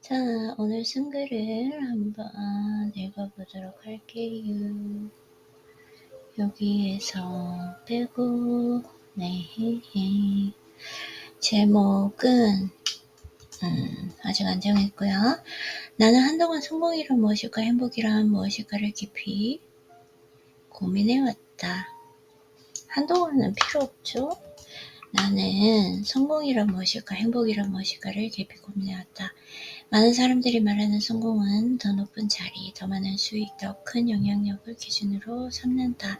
자, 오늘 쓴 글을 한번 읽어보도록 할게요. 여기에서 빼고, 네, 제목은 아직 안 정했고요. 나는 한동안 성공이란 무엇일까, 행복이란 무엇일까를 깊이 고민해왔다. 한동안은 필요 없죠? 나는 성공이란 무엇일까, 행복이란 무엇일까를 깊이 고민해왔다. 많은 사람들이 말하는 성공은 더 높은 자리, 더 많은 수익, 더 큰 영향력을 기준으로 삼는다.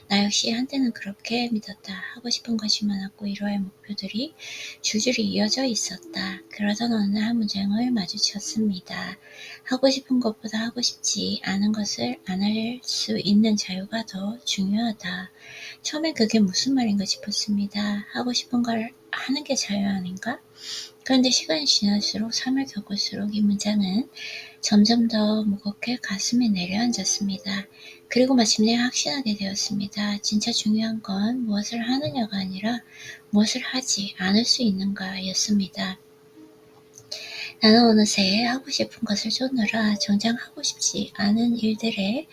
나 역시 한때는 그렇게 믿었다. 하고 싶은 것이 많았고 이루어야 할 목표들이 줄줄이 이어져 있었다. 그러던 어느 날 한 문장을 마주쳤습니다. 하고 싶은 것보다 하고 싶지 않은 것을 안 할 수 있는 자유가 더 중요하다. 처음엔 그게 무슨 말인가 싶었습니다. 하고 싶은 걸 하는 게 자유 아닌가? 그런데 시간이 지날수록 삶을 겪을수록 이 문장은 점점 더 무겁게 가슴에 내려앉았습니다. 그리고 마침내 확신하게 되었습니다. 진짜 중요한 건 무엇을 하느냐가 아니라 무엇을 하지 않을 수 있는가였습니다. 나는 어느새 하고 싶은 것을 쫓느라 정작 하고 싶지 않은 일들에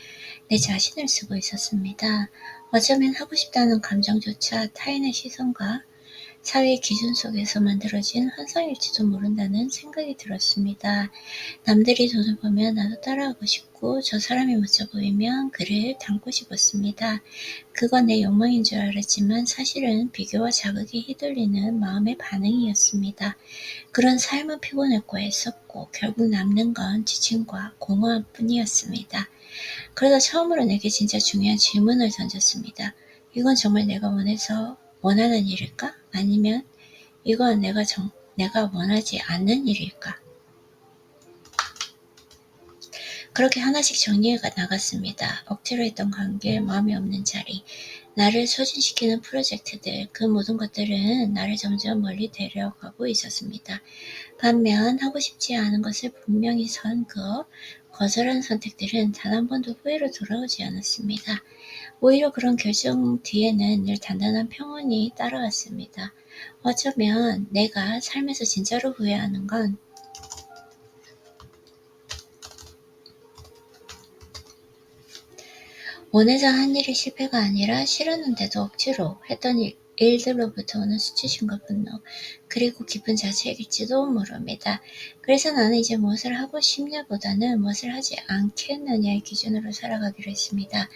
내 자신을 쓰고 있었습니다. 어쩌면 하고 싶다는 감정조차 타인의 시선과 사회의 기준 속에서 만들어진 환상일지도 모른다는 생각이 들었습니다. 남들이 돈을 벌면 나도 따라하고 싶고 저 사람이 멋져 보이면 그를 닮고 싶었습니다. 그건 내 욕망인 줄 알았지만 사실은 비교와 자극에 휘둘리는 마음의 반응이었습니다. 그런 삶은 피곤했고 애썼고 결국 남는 건 지침과 공허함 뿐이었습니다. 그러다 처음으로 내게 진짜 중요한 질문을 던졌습니다. 이건 정말 내가 원하는 일일까? 아니면 이건 내가 원하지 않는 일일까? 그렇게 하나씩 정리해 나갔습니다. 억지로 했던 관계, 마음이 없는 자리, 나를 소진시키는 프로젝트들, 그 모든 것들은 나를 점점 멀리 데려가고 있었습니다. 반면 하고 싶지 않은 것을 분명히 선그어 거절한 선택들은 단 한 번도 후회로 돌아오지 않았습니다. 오히려 그런 결정 뒤에는 늘 단단한 평온이 따라왔습니다. 어쩌면 내가 삶에서 진짜로 후회하는 건 원해서 한 일이 실패가 아니라 싫었는데도 억지로 했던 일들로부터 오는 수치심과 분노, 그리고 기쁜 자책일지도 모릅니다. 그래서 나는 이제 무엇을 하고 싶냐보다는 무엇을 하지 않겠느냐의 기준으로 살아가기로 했습니다.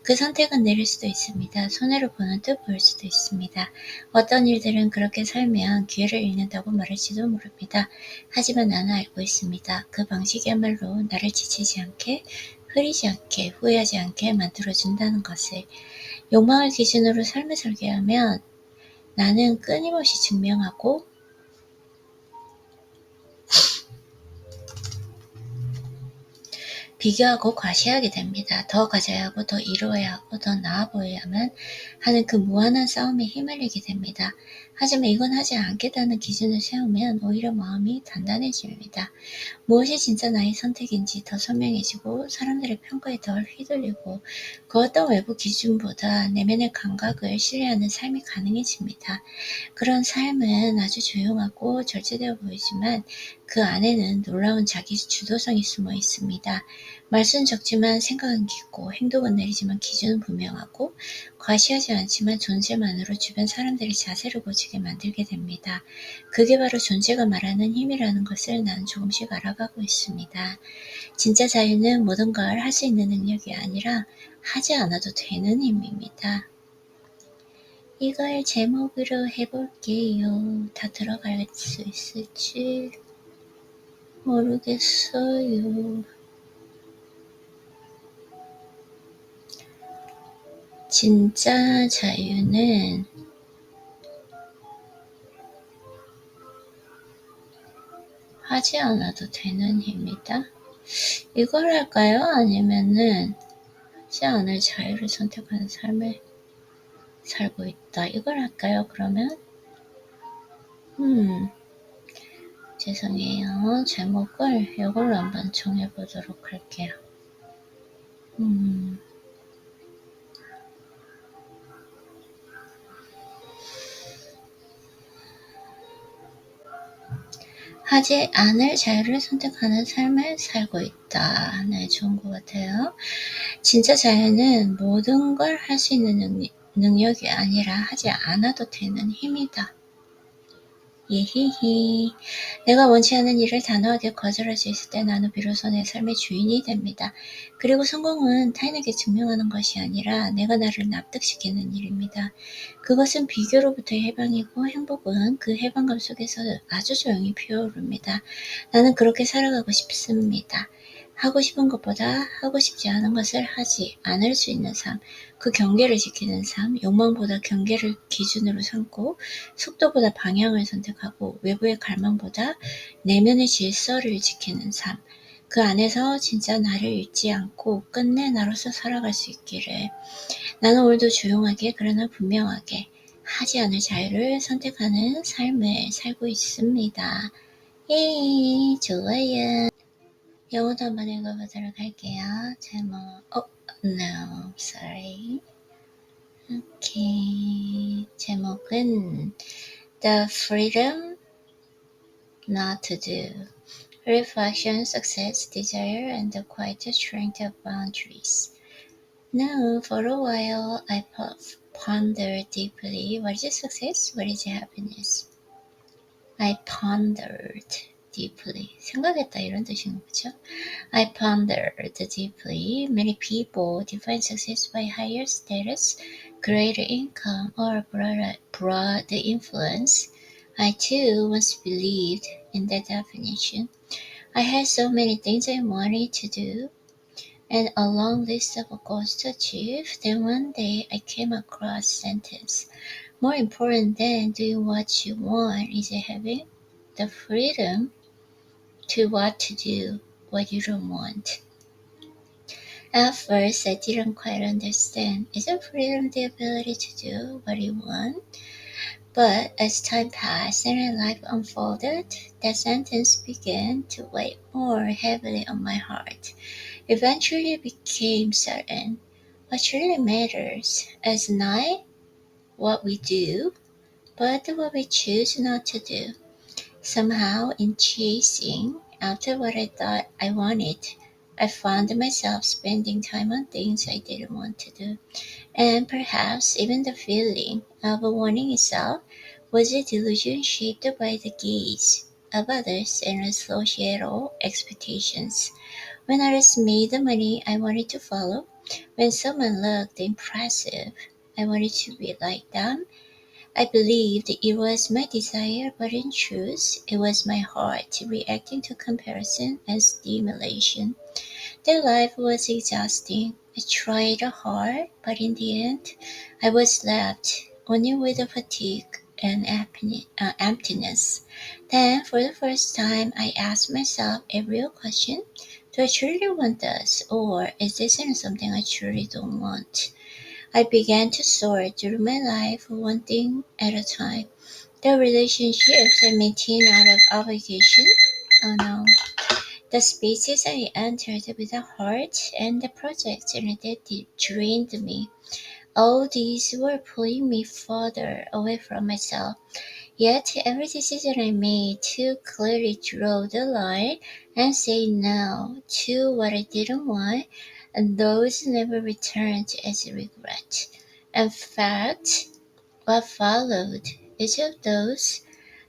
그 선택은 내릴 수도 있습니다. 손해를 보는 듯 보일 수도 있습니다. 어떤 일들은 그렇게 살면 기회를 잃는다고 말할지도 모릅니다. 하지만 나는 알고 있습니다. 그 방식이야말로 나를 지치지 않게, 흐리지 않게, 후회하지 않게 만들어준다는 것을. 욕망을 기준으로 삶을 설계하면 나는 끊임없이 증명하고 비교하고 과시하게 됩니다. 더 가져야 하고 더 이루어야 하고 더 나아 보여야만 하는 그 무한한 싸움에 휘말리게 됩니다. 하지만 이건 하지 않겠다는 기준을 세우면 오히려 마음이 단단해집니다. 무엇이 진짜 나의 선택인지 더 선명해지고 사람들의 평가에 덜 휘둘리고 그 어떤 외부 기준보다 내면의 감각을 신뢰하는 삶이 가능해집니다. 그런 삶은 아주 조용하고 절제되어 보이지만 그 안에는 놀라운 자기 주도성이 숨어 있습니다. 말은 적지만 생각은 깊고 행동은 느리지만 기준은 분명하고 과시하지 않지만 존재만으로 주변 사람들의 자세를 고치게 만들게 됩니다. 그게 바로 존재가 말하는 힘이라는 것을 나는 조금씩 알아가고 있습니다. 진짜 자유는 모든 걸 할 수 있는 능력이 아니라 하지 않아도 되는 힘입니다. 이걸 제목으로 해볼게요. 다 들어갈 수 있을지 모르겠어요. 진짜 자유는 하지 않아도 되는 힘이다. 이걸 할까요? 아니면은 하지 않을 자유를 선택하는 삶을 살고 있다. 이걸 할까요? 그러면 죄송해요. 제목을 이걸로 한번 정해보도록 할게요. 하지 않을 자유를 선택하는 삶을 살고 있다. 네, 좋은 것 같아요. 진짜 자유는 모든 걸 할 수 있는 능력이 아니라 하지 않아도 되는 힘이다. 예히히. 내가 원치 않는 일을 단호하게 거절할 수 있을 때 나는 비로소 내 삶의 주인이 됩니다. 그리고 성공은 타인에게 증명하는 것이 아니라 내가 나를 납득시키는 일입니다. 그것은 비교로부터의 해방이고 행복은 그 해방감 속에서 아주 조용히 피어오릅니다. 나는 그렇게 살아가고 싶습니다. 하고 싶은 것보다 하고 싶지 않은 것을 하지 않을 수 있는 삶, 그 경계를 지키는 삶, 욕망보다 경계를 기준으로 삼고 속도보다 방향을 선택하고 외부의 갈망보다 내면의 질서를 지키는 삶, 그 안에서 진짜 나를 잊지 않고 끝내 나로서 살아갈 수 있기를. 나는 오늘도 조용하게 그러나 분명하게 하지 않을 자유를 선택하는 삶을 살고 있습니다. 예, 좋아요. 영어도 한번 읽어보도록 할게요. 제목, no, sorry. 오케이. 제목은 The Freedom Not to Do. Reflection, Success, Desire, and the Quiet Strength of Boundaries. Now, for a while, I pondered deeply. What is success? What is happiness? I pondered deeply. 생각했다 이런 뜻인 거죠. I pondered deeply. Many people define success by higher status, greater income, or broad influence. I too once believed in that definition. I had so many things I wanted to do, and a long list of goals to achieve. Then one day I came across a sentence. More important than doing what you want is having the freedom to what to do what you don't want. At first, I didn't quite understand. Isn't freedom the ability to do what you want? But as time passed and life unfolded, that sentence began to weigh more heavily on my heart. Eventually it became certain. What truly matters is not what we do, but what we choose not to do. Somehow, in chasing after what I thought I wanted, I found myself spending time on things I didn't want to do. And perhaps even the feeling of wanting itself was a delusion shaped by the gaze of others and societal expectations. When others made the money I wanted to follow, when someone looked impressive, I wanted to be like them. I believed it was my desire, but in truth, it was my heart reacting to comparison and stimulation. That life was exhausting. I tried hard, but in the end, I was left only with fatigue and emptiness. Then, for the first time, I asked myself a real question. Do I truly want this, or is this something I truly don't want? I began to sort through my life one thing at a time. The relationships I maintained out of obligation. Oh no. The spaces I entered with a heart and the projects that drained me. All these were pulling me further away from myself. Yet every decision I made to clearly draw the line and say no to what I didn't want, and those never returned as a regret. In fact, what followed each of those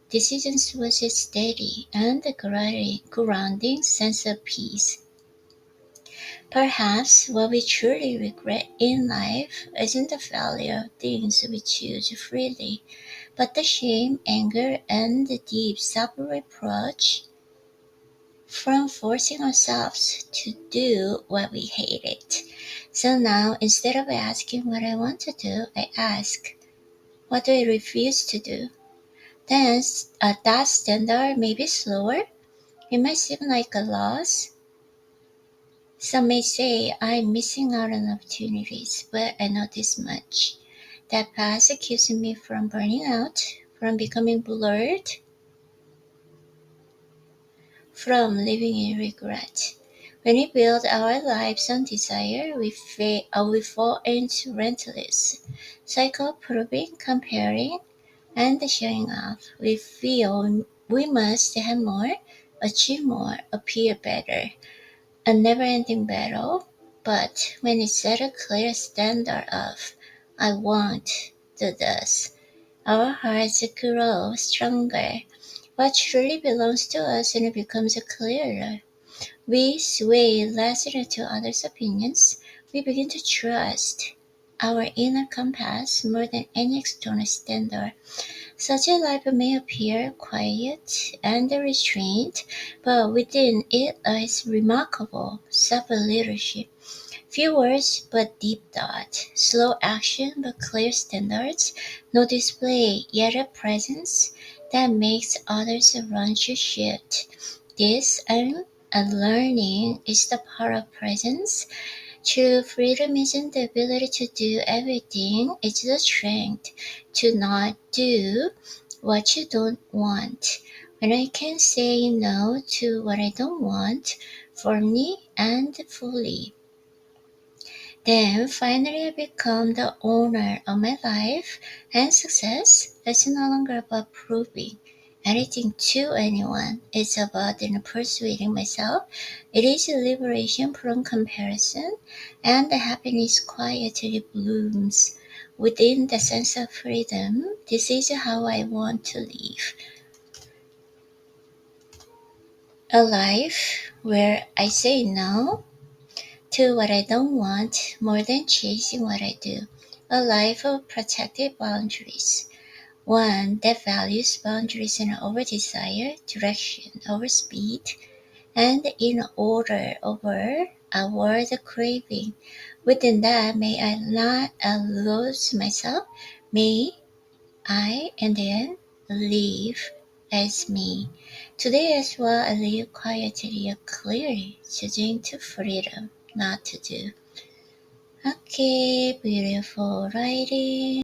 decisions was a steady and grounding sense of peace. Perhaps what we truly regret in life isn't the failure of things we choose freely, but the shame, anger, and the deep self-reproach from forcing ourselves to do what we hated. So now, instead of asking what I want to do, I ask, what do I refuse to do? Then, that standard may be slower. It might seem like a loss. Some may say I'm missing out on opportunities, but I know this much. That past keeps me from burning out, from becoming blurred, from living in regret. When we build our lives on desire, we fall into relentless cycle of proving, comparing, and showing off. We feel We must have more, achieve more, appear better. A never-ending battle, but when we set a clear standard of I won't do this, our hearts grow stronger. What truly belongs to us and it becomes clearer. We sway less to others' opinions. We begin to trust our inner compass more than any external standard. Such a life may appear quiet and restrained, but within it is remarkable self-leadership. Few words but deep thought, slow action but clear standards, no display yet a presence that makes others run to shit. This unlearning is the power of presence. True freedom isn't the ability to do everything, it's the strength to not do what you don't want. When I can say no to what I don't want, firmly and fully, then finally I become the owner of my life, and success is no longer about proving anything to anyone. It's about persuading myself. It is liberation from comparison, and the happiness quietly blooms within the sense of freedom. This is how I want to live. A life where I say no to what I don't want more than chasing what I do. A life of protected boundaries. One that values boundaries and over desire, direction over speed, and in order over outward craving. Within that, may I not lose myself. May I and then live as me. Today as well, I live quietly and clearly, choosing to freedom, not to do. Okay, beautiful writing.